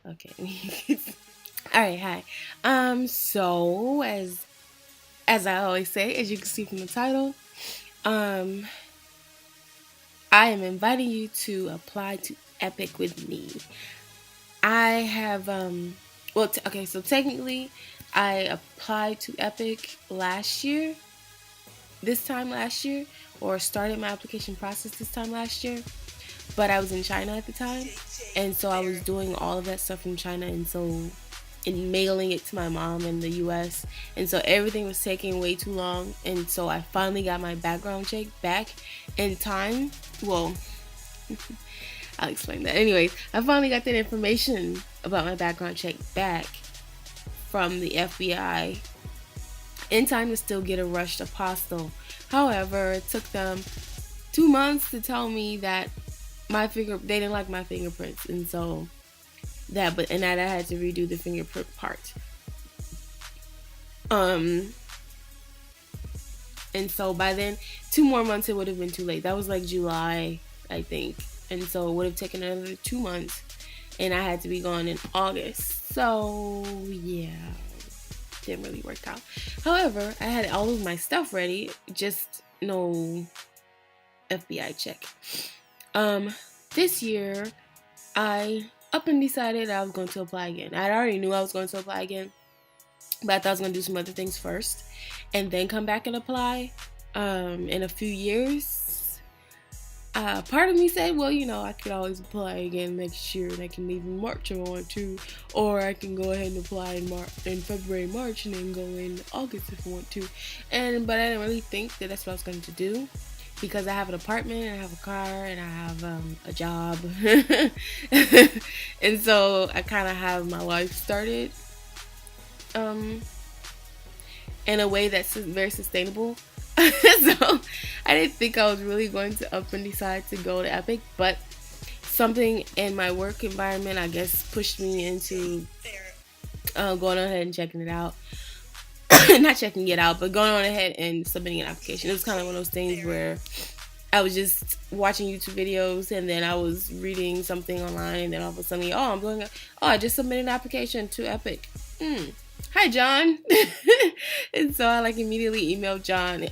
Okay. All right, hi. So as I always say, as you can see from the title, um, I am inviting you to apply to EPIK with me. I have okay, so technically, I applied to EPIK last year, this time last year, or started my application process this time last year. But I was in China at the time, and so I was doing all of that stuff from China, and mailing it to my mom in the U.S. And so everything was taking way too long, and so I finally got my background check back in time. Well, I'll explain that. Anyways, I finally got that information about my background check back from the FBI in time to still get a rushed apostle. However, it took them 2 months to tell me that they didn't like my fingerprints, and so that I had to redo the fingerprint part. And so by then, 2 more months, it would have been too late. That was like July, I think, and so it would have taken another 2 months, and I had to be gone in August. So yeah, didn't really work out. However, I had all of my stuff ready, just no FBI check. This year, I up and decided I was going to apply again. I already knew I was going to apply again, but I thought I was going to do some other things first and then come back and apply in a few years. Part of me said, well, I could always apply again next year, and I can leave in March if I want to, or I can go ahead and apply in February, March, and then go in August if I want to. But I didn't really think that that's what I was going to do, because I have an apartment, and I have a car, and I have a job. And so I kind of have my life started in a way that's very sustainable. So I didn't think I was really going to up and decide to go to EPIK, but something in my work environment, I guess, pushed me into going ahead and checking it out. Not checking it out, but going on ahead and submitting an application. It was kind of one of those things where I was just watching YouTube videos, and then I was reading something online, and then all of a sudden, I just submitted an application to EPIK. Hi, John. And so I immediately emailed John.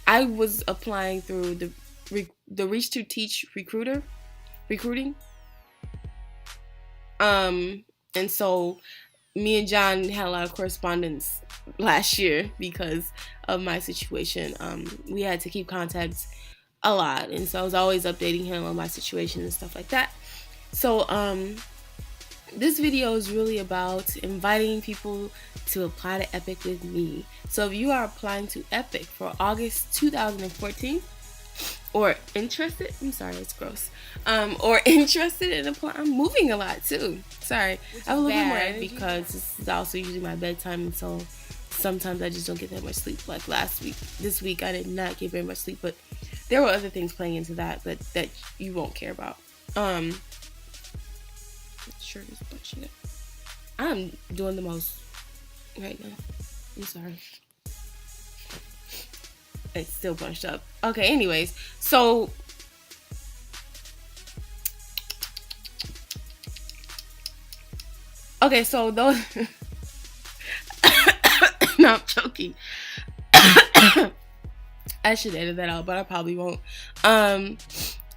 I was applying through the Reach to Teach recruiting. And so me and John had a lot of correspondence last year because of my situation. We had to keep contact a lot, and so I was always updating him on my situation and stuff like that. So this video is really about inviting people to apply to EPIK with me. So if you are applying to EPIK for August 2014, or interested, I'm sorry, it's gross, or interested in applying, I'm moving a lot too, sorry, I have a little bit more energy because this is also usually my bedtime, and so sometimes I just don't get that much sleep. Like this week I did not get very much sleep, but there were other things playing into that, but that you won't care about. Shirt is bunched up. I'm doing the most right now. I'm sorry. It's still bunched up. Okay, anyways, so those no, I'm choking. I should edit that out, but I probably won't.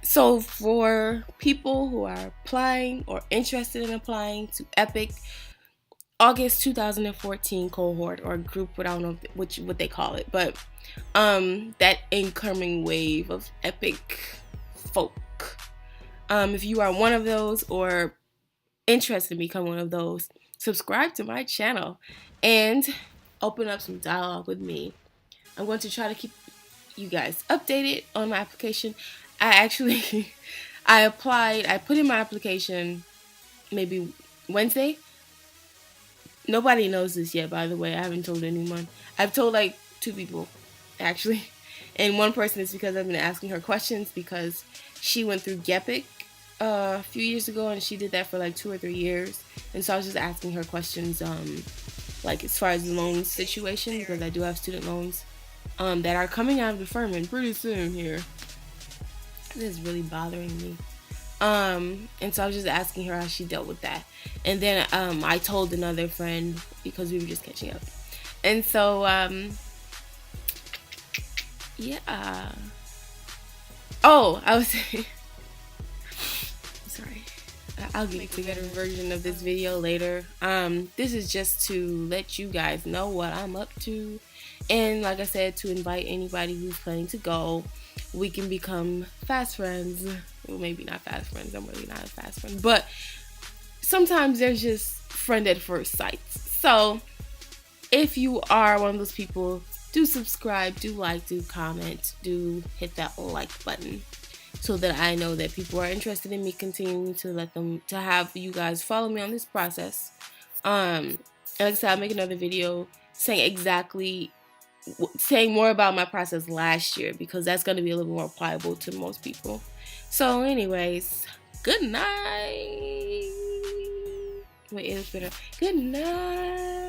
So for people who are applying or interested in applying to EPIK, August 2014 cohort or group, I don't know what they call it, but that incoming wave of EPIK folk. If you are one of those or interested in becoming one of those, subscribe to my channel and open up some dialogue with me. I'm going to try to keep you guys updated on my application. I put in my application maybe Wednesday. Nobody knows this yet, by the way. I haven't told anyone. I've told 2 people, actually. And one person is because I've been asking her questions, because she went through EPIK a few years ago, and she did that for 2 or 3 years. And so I was just asking her questions, as far as the loan situation, because I do have student loans that are coming out of deferment pretty soon here. This is really bothering me. And so I was just asking her how she dealt with that. And then I told another friend because we were just catching up. And so yeah. Oh, I was sorry. I'll get together a version of this video later. This is just to let you guys know what I'm up to, and like I said, to invite anybody who's planning to go. We can become fast friends. Well, maybe not fast friends. I'm really not a fast friend, but sometimes there's just friend at first sight. So if you are one of those people, do subscribe, do like, do comment, do hit that like button, so that I know that people are interested in me continuing to have you guys follow me on this process. And like I said, I'll make another video saying more about my process last year, because that's going to be a little more applicable to most people. So anyways, good night. Wait, it's better. Good night.